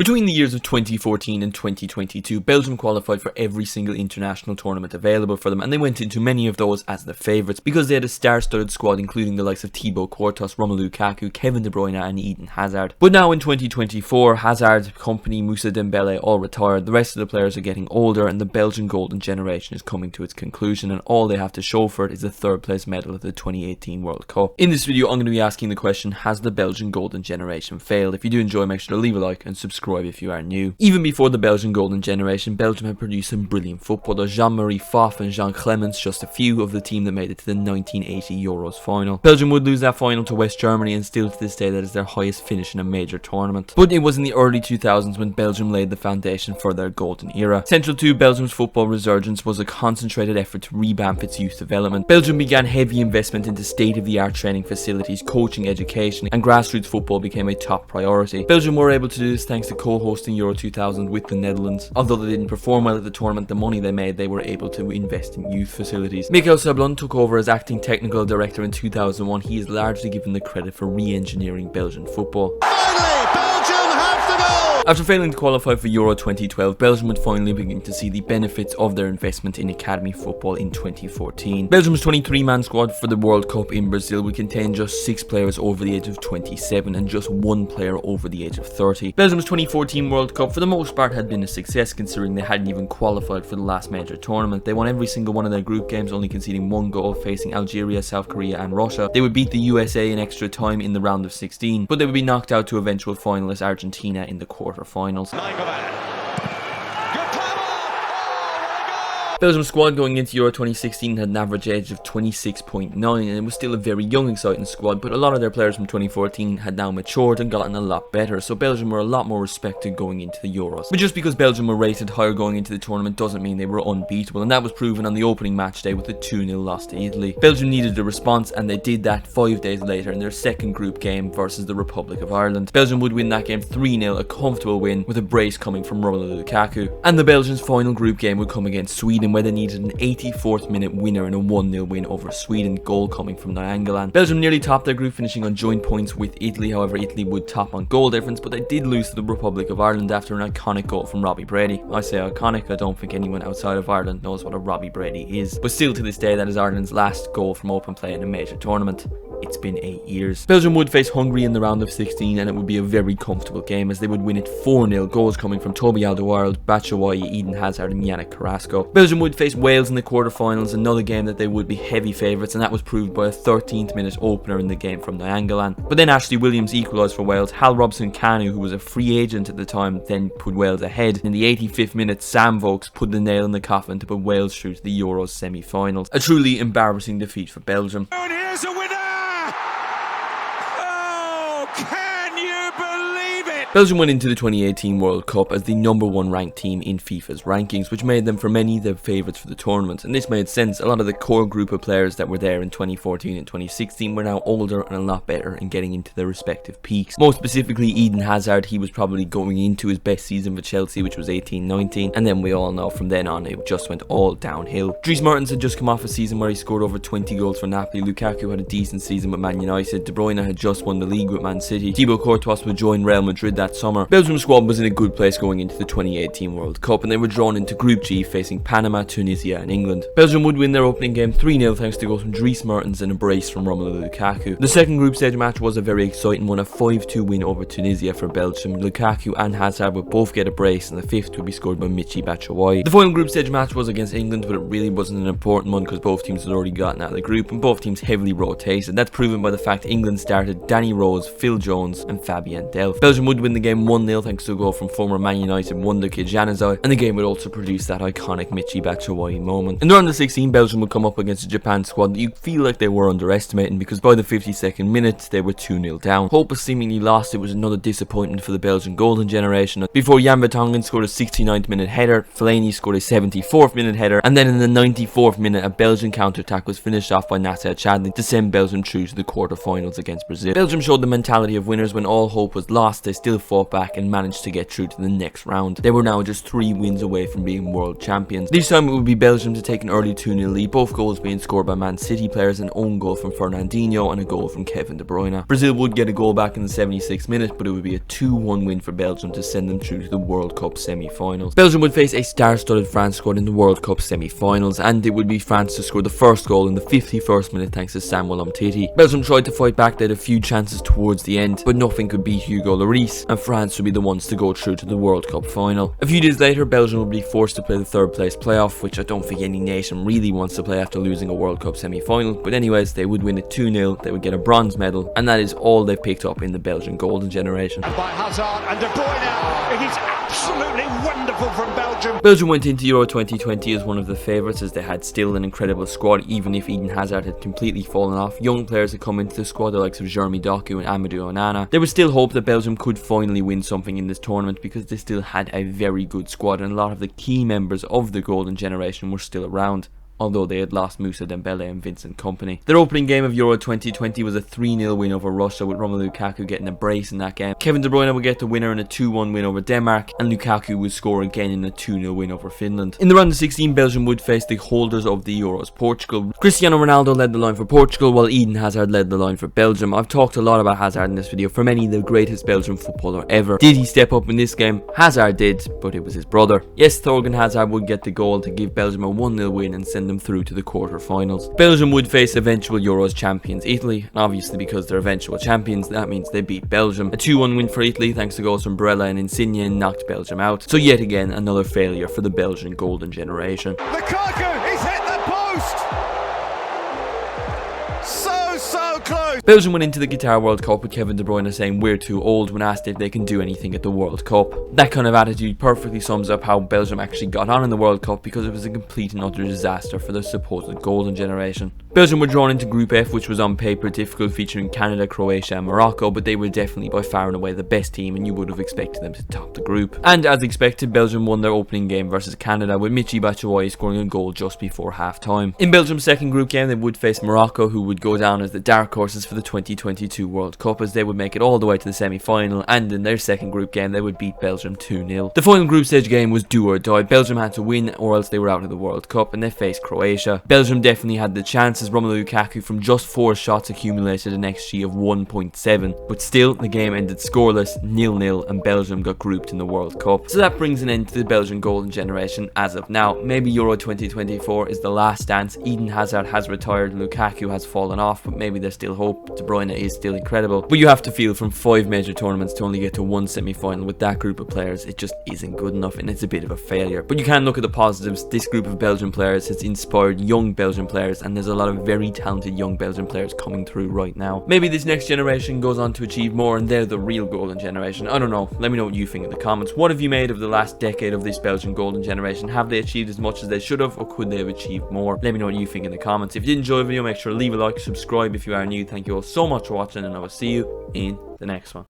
Between the years of 2014 and 2022, Belgium qualified for every single international tournament available for them, and they went into many of those as the favourites because they had a star-studded squad including the likes of Thibaut Courtois, Romelu Lukaku, Kevin De Bruyne and Eden Hazard. But now in 2024, Hazard, Company, Moussa Dembele all retired, the rest of the players are getting older and the Belgian Golden Generation is coming to its conclusion, and all they have to show for it is a third place medal at the 2018 World Cup. In this video I'm going to be asking the question, has the Belgian Golden Generation failed? If you do enjoy, make sure to leave a like and subscribe if you are new. Even before the Belgian Golden Generation, Belgium had produced some brilliant footballers. Jean-Marie Pfaff and Jean Clemens, just a few of the team that made it to the 1980 Euros final. Belgium would lose that final to West Germany, and still to this day that is their highest finish in a major tournament. But it was in the early 2000s when Belgium laid the foundation for their golden era. Central to Belgium's football resurgence was a concentrated effort to revamp its youth development. Belgium began heavy investment into state-of-the-art training facilities, coaching, education, and grassroots football became a top priority. Belgium were able to do this thanks to co-hosting Euro 2000 with the Netherlands. Although they didn't perform well at the tournament, the money they made, they were able to invest in youth facilities. Michael Sablon took over as acting technical director in 2001. He is largely given the credit for re-engineering Belgian football. After failing to qualify for Euro 2012, Belgium would finally begin to see the benefits of their investment in academy football in 2014. Belgium's 23-man squad for the World Cup in Brazil would contain just 6 players over the age of 27 and just 1 player over the age of 30. Belgium's 2014 World Cup for the most part had been a success, considering they hadn't even qualified for the last major tournament. They won every single one of their group games, only conceding 1 goal, facing Algeria, South Korea and Russia. They would beat the USA in extra time in the round of 16, but they would be knocked out to eventual finalist Argentina in the quarterfinals. Belgium's squad going into Euro 2016 had an average age of 26.9, and it was still a very young, exciting squad, but a lot of their players from 2014 had now matured and gotten a lot better, so Belgium were a lot more respected going into the Euros. But just because Belgium were rated higher going into the tournament doesn't mean they were unbeatable, and that was proven on the opening match day with a 2-0 loss to Italy. Belgium needed a response, and they did that 5 days later in their second group game versus the Republic of Ireland. Belgium would win that game 3-0, a comfortable win with a brace coming from Romelu Lukaku. And the Belgians' final group game would come against Sweden, where they needed an 84th minute winner and a 1-0 win over Sweden, goal coming from Nainggolan. Belgium nearly topped their group, finishing on joint points with Italy. However, Italy would top on goal difference, but they did lose to the Republic of Ireland after an iconic goal from Robbie Brady. I say iconic, I don't think anyone outside of Ireland knows what a Robbie Brady is, but still to this day that is Ireland's last goal from open play in a major tournament. It's been 8 years. Belgium would face Hungary in the round of 16, and it would be a very comfortable game as they would win it 4-0, goals coming from Toby Alderweireld, Batshuayi, Eden Hazard and Yannick Carrasco. Belgium would face Wales in the quarterfinals, another game that they would be heavy favourites, and that was proved by a 13th minute opener in the game from Nainggolan. But then Ashley Williams equalised for Wales. Hal Robson-Kanu, who was a free agent at the time, then put Wales ahead. In the 85th minute, Sam Vokes put the nail in the coffin to put Wales through to the Euros semi-finals. A truly embarrassing defeat for Belgium. And here's a winner! Can you believe it? Belgium went into the 2018 World Cup as the #1 ranked team in FIFA's rankings, which made them for many the favourites for the tournament, and this made sense. A lot of the core group of players that were there in 2014 and 2016 were now older and a lot better in getting into their respective peaks. Most specifically Eden Hazard, he was probably going into his best season for Chelsea, which was 18-19, and then we all know from then on it just went all downhill. Dries Mertens had just come off a season where he scored over 20 goals for Napoli. Lukaku had a decent season with Man United. De Bruyne had just won the league with Man City. Thibaut Courtois would join Real Madrid that summer. Belgium's squad was in a good place going into the 2018 World Cup, and they were drawn into Group G facing Panama, Tunisia and England. Belgium would win their opening game 3-0 thanks to goals from Dries Mertens and a brace from Romelu Lukaku. The second group stage match was a very exciting one, a 5-2 win over Tunisia for Belgium. Lukaku and Hazard would both get a brace, and the fifth would be scored by Michy Batshuayi. The final group stage match was against England, but it really wasn't an important one because both teams had already gotten out of the group and both teams heavily rotated. That's proven by the fact England started Danny Rose, Phil Jones and Fabien Delph. Belgium would win the game 1-0 thanks to a goal from former Man United wonder kid Januzaj, and the game would also produce that iconic Michy Batshuayi moment. In the round of 16, Belgium would come up against a Japan squad that you feel like they were underestimating, because by the 52nd minute they were 2-0 down. Hope was seemingly lost. It was another disappointment for the Belgian Golden Generation. Before Jan Vertonghen scored a 69th minute header, Fellaini scored a 74th minute header, and then in the 94th minute a Belgian counter-attack was finished off by Nasser Chadli to send Belgium through to the quarterfinals against Brazil. Belgium showed the mentality of winners when all hope was lost. They still still fought back and managed to get through to the next round. They were now just 3 wins away from being world champions. This time it would be Belgium to take an early 2-0 lead, both goals being scored by Man City players, an own goal from Fernandinho and a goal from Kevin De Bruyne. Brazil would get a goal back in the 76th minute, but it would be a 2-1 win for Belgium to send them through to the World Cup semi-finals. Belgium would face a star-studded France squad in the World Cup semi-finals, and it would be France to score the first goal in the 51st minute thanks to Samuel Umtiti. Belgium tried to fight back, they had a few chances towards the end, but nothing could beat Hugo Lloris, and France would be the ones to go through to the World Cup final. A few days later, Belgium would be forced to play the third place playoff, which I don't think any nation really wants to play after losing a World Cup semi-final, but anyways, they would win it 2-0, they would get a bronze medal, and that is all they've picked up in the Belgian Golden Generation. By Hazard and De Bruyne, it is absolutely wonderful from Belgium. Belgium went into Euro 2020 as one of the favourites, as they had still an incredible squad, even if Eden Hazard had completely fallen off. Young players had come into the squad, the likes of Jeremy Doku and Amadou Onana. There was still hope that Belgium could finally win something in this tournament because they still had a very good squad, and a lot of the key members of the Golden Generation were still around, although they had lost Moussa Dembele and Vincent Kompany. Their opening game of Euro 2020 was a 3-0 win over Russia, with Romelu Lukaku getting a brace in that game. Kevin De Bruyne would get the winner in a 2-1 win over Denmark, and Lukaku would score again in a 2-0 win over Finland. In the round of 16, Belgium would face the holders of the Euros, Portugal. Cristiano Ronaldo led the line for Portugal, while Eden Hazard led the line for Belgium. I've talked a lot about Hazard in this video, for many the greatest Belgian footballer ever. Did he step up in this game? Hazard did, but it was his brother. Yes, Thorgan Hazard would get the goal to give Belgium a 1-0 win and send them through to the quarter-finals. Belgium would face eventual Euros champions Italy, and obviously because they're eventual champions, that means they beat Belgium. A 2-1 win for Italy thanks to goals from Barella and Insigne knocked Belgium out. So yet again, another failure for the Belgian Golden Generation. Lukaku, he's hit the post! So close! Belgium went into the Qatar World Cup with Kevin De Bruyne saying we're too old when asked if they can do anything at the World Cup. That kind of attitude perfectly sums up how Belgium actually got on in the World Cup, because it was a complete and utter disaster for the supposed Golden Generation. Belgium were drawn into Group F, which was on paper difficult, featuring Canada, Croatia and Morocco, but they were definitely by far and away the best team, and you would have expected them to top the group. And as expected, Belgium won their opening game versus Canada, with Michy Batshuayi scoring a goal just before half-time. In Belgium's second group game, they would face Morocco, who would go down as the dark horses for the 2022 World Cup, as they would make it all the way to the semi-final, and in their second group game they would beat Belgium 2-0. The final group stage game was do or die. Belgium had to win or else they were out of the World Cup, and they faced Croatia. Belgium definitely had the chances. Romelu Lukaku from just 4 shots accumulated an XG of 1.7, but still the game ended scoreless, 0-0, and Belgium got grouped in the World Cup. So that brings an end to the Belgian Golden Generation as of now. Maybe Euro 2024 is the last dance. Eden Hazard has retired, Lukaku has fallen off, but maybe there's still hope. De Bruyne is still incredible, but you have to feel from 5 major tournaments to only get to 1 semi-final with that group of players, it just isn't good enough, and it's a bit of a failure. But you can look at the positives. This group of Belgian players has inspired young Belgian players, and there's a lot of very talented young Belgian players coming through right now. Maybe this next generation goes on to achieve more and they're the real Golden Generation. I don't know. Let me know what you think in the comments. What have you made of the last decade of this Belgian Golden Generation? Have they achieved as much as they should have, or could they have achieved more? Let me know what you think in the comments. If you did enjoy the video, make sure to leave a like, subscribe if you are new. Thank you all so much for watching, and I will see you in the next one.